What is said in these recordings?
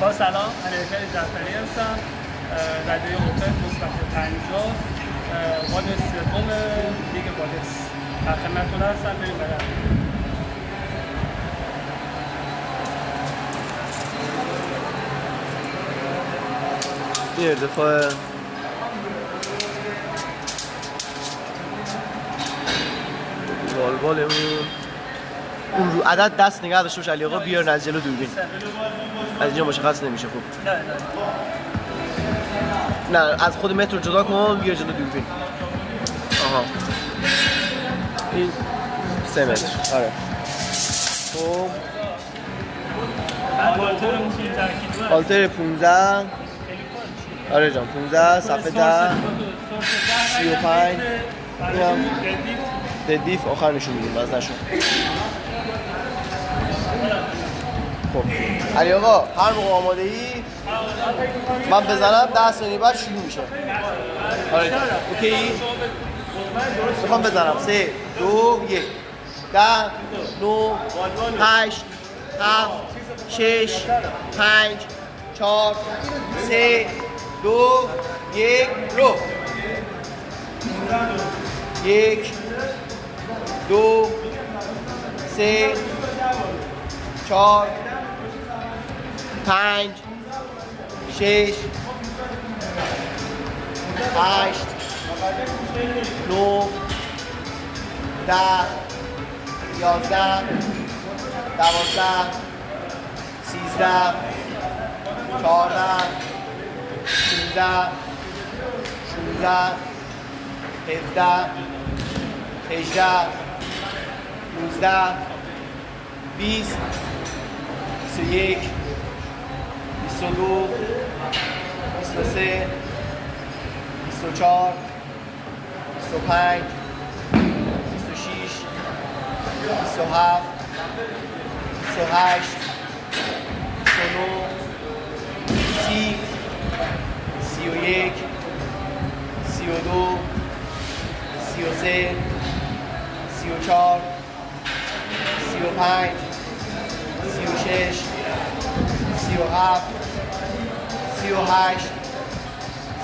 با سلام، علیرضا جعفری هستم. رده اوپن مثبت 50 واد سوم لیگ وادس در خدمتتون هستم. بریم برای این ارتفاع والوالمون اون رو عدد دست نگه داشته باش علی آقا، بیار از جلو دوربین. از اینجا مشخص نمیشه خوب. نه از خود متر جدا کن، بیار جلو دوربین. آها این 3 متر. آره خب آلتر 15. آره جان 15 صفحه 10 35. اینم ددیف آخر نشون میدیم باز نشون. خب علی آقا هر موقع آماده ای من بزنم 10 ثانیه بعد شروع میشه. آره اوکی میخوام بزنم 3 2 1 10 9 8 7 6 5 4 3 2 1 رو 1 2 3 4 5 6 8 9 10 11 12 13 14 15 16 17 18 19 20 21 22 23 24 25 26 27 28 29 30 31 32 33 34 35 36 37 38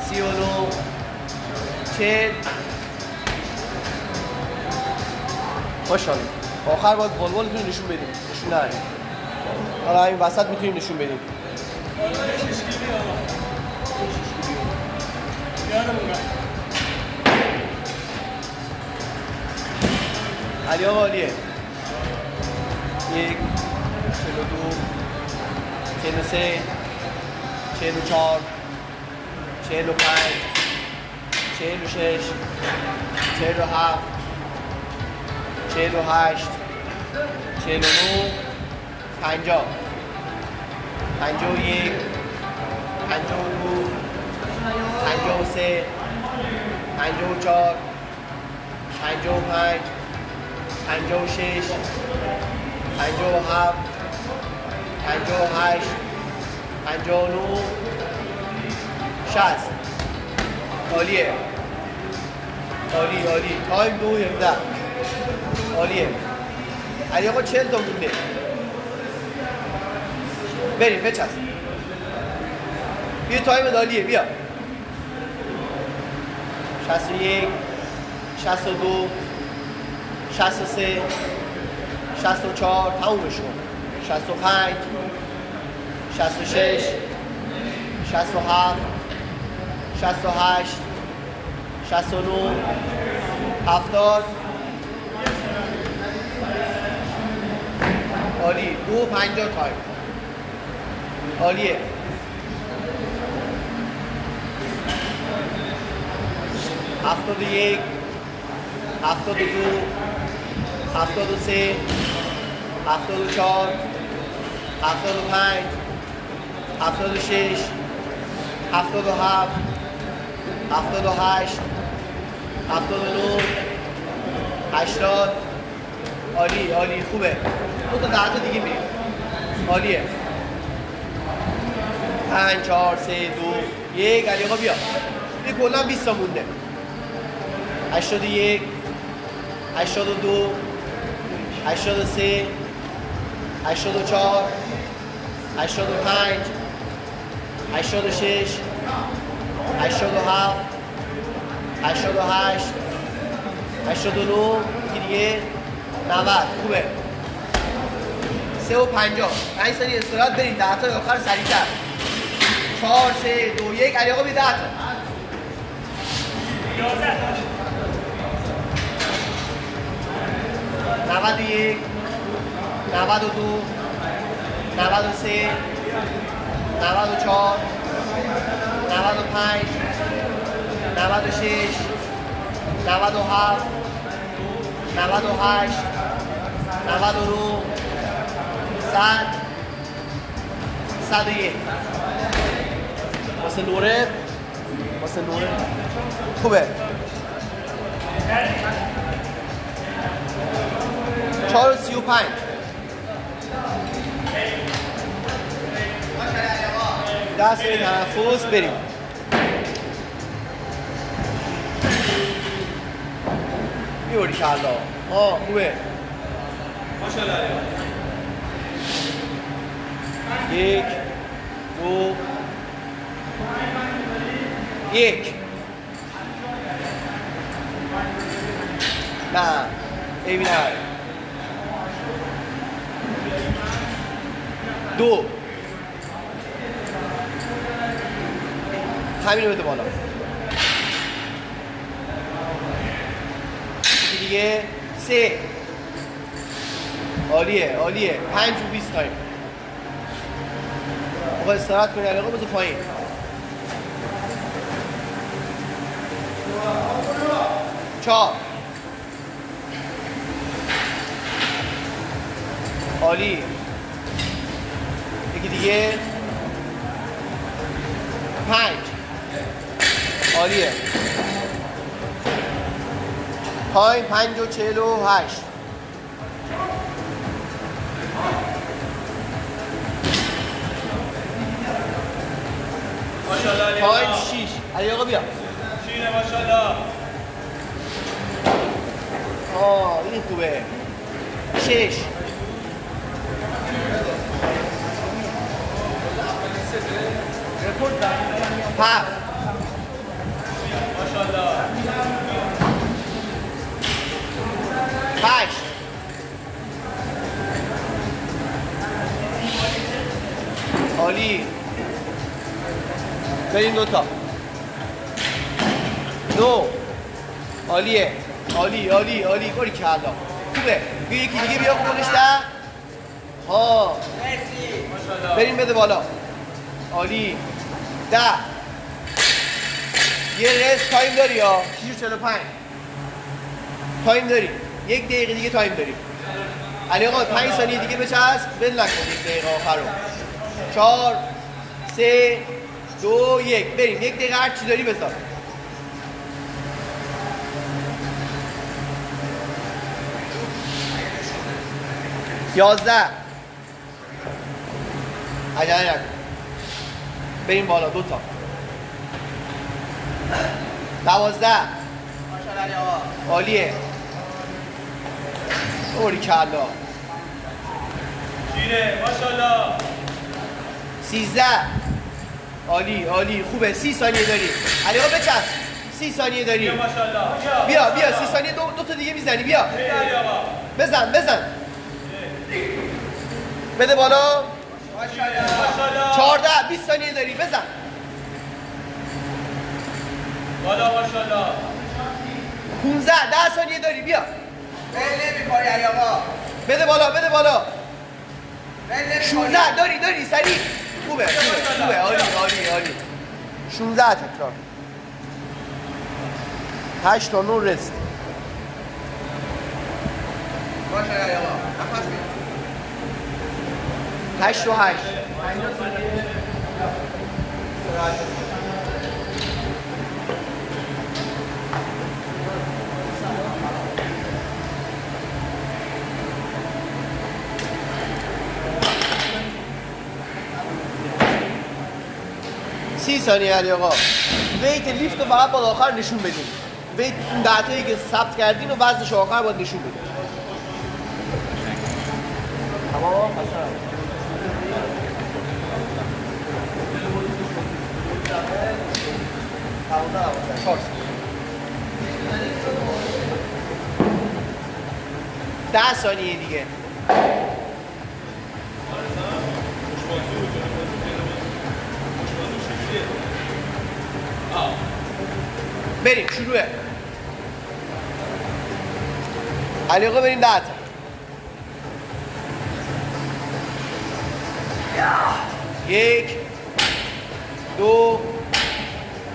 39 40. ماشاءالله آخر باید والوالتون نشون بدیم. نشون نداریم. حالا این وسط میتونیم نشون بدیم. علی آقا عالیه. 1 42 43 44 45 46 47 48 49 50 51 52 53 54 55 56 57 58 59 60. عالیه عالی عالی. تایم 2:17. عالیه علی آقا 40 تا مونده. بریم بچسب. بیا تایم عالیه بیا. 61 62 63 64 تمومش کن. 65 66 67 68 69 70. عالی. 2:50 تایم. عالیه. هفتاد و یک 72 73 74 75 76 77 78 79 80. عالی عالی خوبه. 2 تا 10 تا دیگه میریم. عالیه. 5 4 3 2 1. علی آقا بیا. این کلا 20 تا مونده. 81 82 83 84 85 86 87 88 89 یکی دیگه 90 خوبه 3 و 50 5 ثانیه استراحت بریم 10 تا آخر سریع‌تر 4 3 2 1 علی آقا بی 10 تا 91 92 93 94 95 96 97 98 99 100 101 واسه نوره خوبه 4 و 35 دست به تنفس بریم میوری که الله خوبه ماشاءالله 1 2 1 نه ایوی نه 2 همین رو بده بالا دیگه 3 عالیه 5 و 20 تایم آقا استراحت کنی علاقه بذار پایین چهار عالی یکی دیگه 5 عالیه تایم 5 و 48 ماشاءالله تایم 6 علی آقا بیا شیره ماشاءالله این خوبه 6 7 ماشاءالله 8 عالی بریم 2 تا 9 عالیه عالی باری کلا خوبه بیا یکی دیگه بیا بکنش ده بریم بده بالا عالی 10 یه رست تایم داری یا 45 تایم داری 1 دقیقه دیگه تایم داری علی آقا 5 ثانیه دیگه بچسب بل نکن 1 دقیقه آخر رو 4 3 2 1 بریم 1 دقیقه هر چی داری بذار یازده عجله نکن بریم بالا 2 تا 12 عالیه اوری کلا شیره ماشاءالله 13 عالی خوبه 30 ثانیه داری علی آقا بچسب 30 ثانیه داری ماشاءالله بیا 30 ثانیه دو تا دیگه میزنی بیا بزن بده بالا 14 20 ثانیه داری بزن بالا ماشاءالله 15 10 ثانیه داری بیا نمی‌کنی علی آقا بده بالا 16 داری سریع خوبه عالی 16 تکرار 8 تا 9 رست باشه علی آقا نفس بگیر 8 و 8 30 ثانیه علی آقا ویت لیفت رو فقط باید آخر نشون بدیم ویت اون دهتایی که ثبت کردین و وزنش آخر باید نشون بدیم تمام 4 10 ثانیه دیگه. بریم شروعه. علی آقا بریم 10 تا. 1 2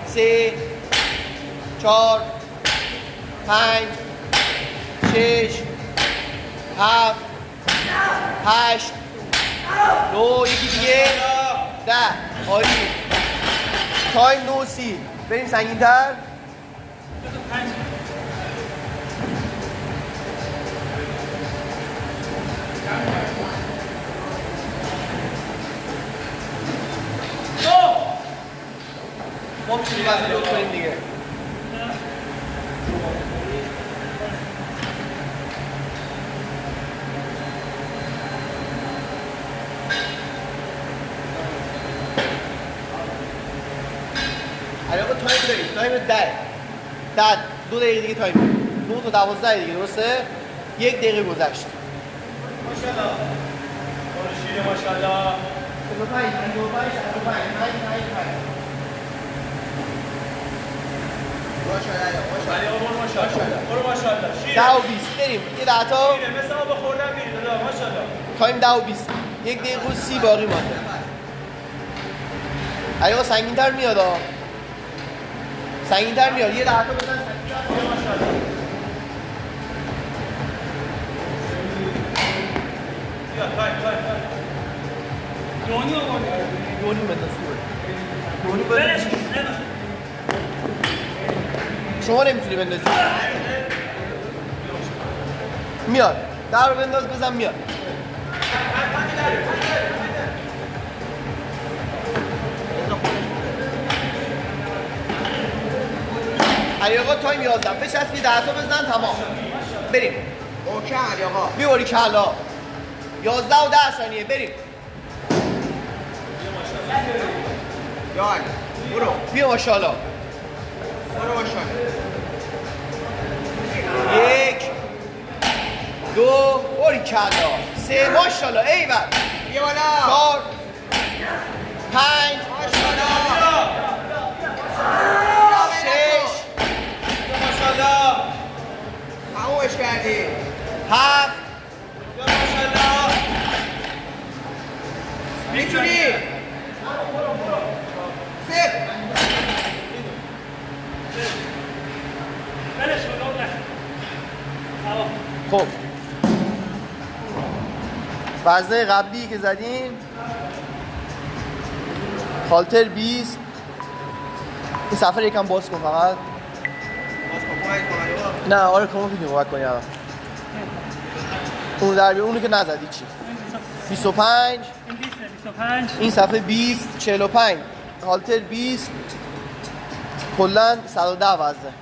3 4 5 6 7 8 9 یکی دیگه 10. عالی. تایم 9:30. بریم سنگین‌تر. ما میتونیم وزنی رو کنیم دیگه. علی آقا تایم داریم. تایم 10 2 دقیقه دیگه تایم داریم. 9 تا 12 دیگه درسته؟ 1 دقیقه گذشت. ماشاءالله. شیر ماشاءالله. 55 باشه برو ماشاءالله. برو ماشاءالله. شیر. 10 و 20 بریم. یه 10 تا شیر مثل آب خوردن میری دادا ماشاءالله. تایم 10 و 20. 1 دقیقه و 30 باقی مونده. علی آقا سنگین‌تر میاد ها. سنگین‌تر میاد. یه 10 تا بزن سنگین‌تر. ماشاءالله. بیا تایم. دونی آقا. دونی بنداز خوبه. دونی بلش بنداز. کن. شما نمیتونی بندازی. میاد. در رو بنداز بزن میاد. علی آقا تایم 11. بچسبی 10 تا بزن تمام. بریم. اوکی علی آقا. بیوری کلا. 11 و 10 ثانیه بریم. یای برو بیا ماشاءالله. برو باشه. 1 2 باری کلا. 3 ماشاءالله ایول. بیا بالا 4 5 ماشاءالله 6 ماشاءالله. تمومش کردی 7 ماشاءالله. میتونی سه بلش کن. خب وزنه قبلی که زدیم هالتر 20. این صفحه یکم باز کن فقط. باز کمک کن. نه آره کمک می‌کنی کمک کنی الان. اون در بیار. اونو که نزدی چی 25. این 25. این صفحه 20 45 هالتر 20 کلا 110 وزنه.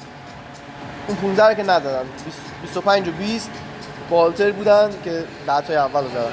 اون 15 رو که نزدم. 25 و 20 با هالتر بودن که 10 تای اول رو زدم.